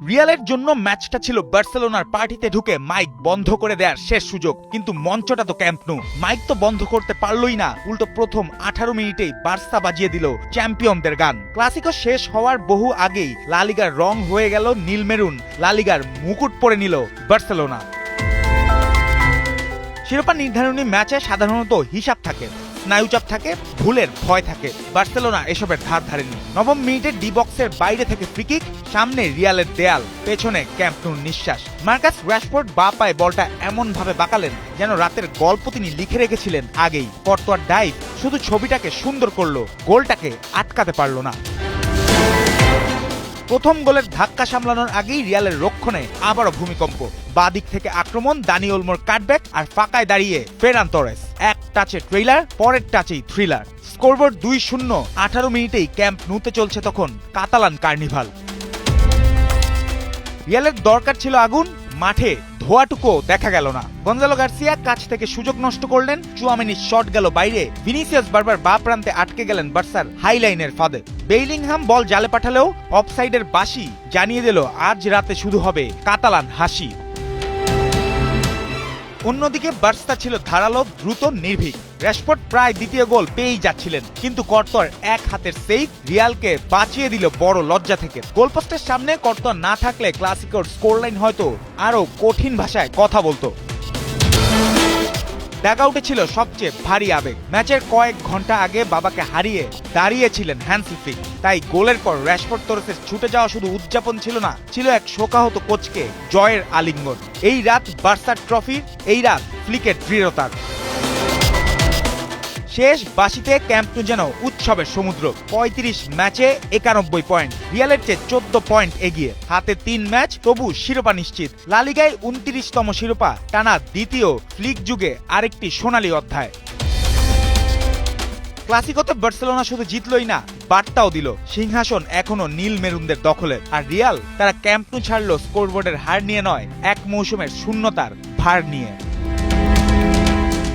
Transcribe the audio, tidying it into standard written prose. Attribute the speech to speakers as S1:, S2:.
S1: রিয়ালের জন্য ম্যাচটা ছিল বার্সেলোনার পার্টিতে ঢুকে মাইক বন্ধ করে দেওয়ার শেষ সুযোগ, কিন্তু মঞ্চটা তো ক্যাম্প নু। মাইক তো বন্ধ করতে পারলই না, উল্টো প্রথম 18 মিনিটেই বার্সা বাজিয়ে দিল চ্যাম্পিয়নদের গান। ক্লাসিকো শেষ হওয়ার বহু আগেই লা লিগার রং হয়ে গেল নীল মেরুন। লা লিগার মুকুট পরে নিল বার্সেলোনা। শিরোপা নির্ধারণী ম্যাচে সাধারণত হিসাব থাকে, স্নায়ুচাপ থাকে, ভুলের ভয় থাকে। বার্সেলোনা এসবের ধার ধারেনি। নবম মিনিটে ডি বক্সের বাইরে থেকে ফ্রিকিক, সামনে রিয়ালের দেয়াল, পেছনে ক্যাম্প নুর নিঃশ্বাস। মার্কাস রাশফোর্ড বা পায়ে বলটা এমন ভাবে বাঁকালেন যেন রাতের গল্প তিনি লিখে রেখেছিলেন আগেই। কর্তোয়ার ডাইভ শুধু ছবিটাকে সুন্দর করলো, গোলটাকে আটকাতে পারল না। প্রথম গোলের ধাক্কা সামলানোর আগেই রিয়ালের রক্ষণে আবারও ভূমিকম্প। বাদিক থেকে আক্রমণ, দানি ওলমোর কাটব্যাক, আর ফাঁকায় দাঁড়িয়ে ফেরান তোরেস। এক টাচে ট্রেইলার, পরের টাচেই থ্রিলার। স্কোরবোর্ড 2-0। 18 মিনিটেই ক্যাম্প নুতে চলছে তখন কাতালান কার্নিভাল। রিয়ালের দরকার ছিল আগুন, মাঠে ধোয়াটুকু দেখা গেল না। গঞ্জালো গার্সিয়া কাছ থেকে সুযোগ নষ্ট করলেন, চুয়ামেনির শট গেল বাইরে। ভিনিসিয়াস বারবার বা প্রান্তে আটকে গেলেন বার্সার হাইলাইনের ফাঁদে। বেইলিংহাম বল জালে পাঠালেও অফসাইডের বাঁশি জানিয়ে দিল আজ রাতে শুরু হবে কাতালান হাসি। অন্যদিকে বার্সা ছিল ধারালো, দ্রুত, নির্ভীক। রাশফোর্ড প্রায় দ্বিতীয় গোল পেয়েই যাচ্ছিলেন, কিন্তু কর্তোয়ার এক হাতের সেভ রিয়ালকে বাঁচিয়ে দিল বড় লজ্জা থেকে। গোলপোস্টের সামনে কর্তোয়া না থাকলে ক্লাসিকোর স্কোরলাইন হয়তো আরো কঠিন ভাষায় কথা বলতো। ড্যাগআউটে ছিল সবচেয়ে ভারী আবেগ। ম্যাচের কয়েক ঘন্টা আগে বাবাকে হারিয়ে দাঁড়িয়েছিলেন হ্যান্সি ফ্লিক, তাই গোলের পর রাশফোর্ড তোরেসের ছুটে যাওয়া শুধু উদযাপন ছিল না, ছিল এক শোকাহত কোচকে জয়ের আলিঙ্গন। এই রাত বার্সার ট্রফির, এই রাত ফ্লিকের দৃঢ়তার। শেষ বাঁশিতে ক্যাম্প নু যেন উৎসবের সমুদ্র। 35 ম্যাচে 91 পয়েন্ট, রিয়ালের চেয়ে 14 পয়েন্ট এগিয়ে। হাতে 3 ম্যাচ, তবু শিরোপা নিশ্চিত। লা লিগায় 29তম শিরোপা, টানা দ্বিতীয়। ফ্লিক যুগে আরেকটি সোনালী অধ্যায়। ক্লাসিকোতে বার্সেলোনা শুধু জিতলই না, বার্তাও দিল সিংহাসন এখনো নীল মেরুনদের দখলে। আর রিয়াল, তারা ক্যাম্প নু ছাড়লো স্কোরবোর্ডের হার নিয়ে নয়, এক মৌসুমের শূন্যতার ভার নিয়ে।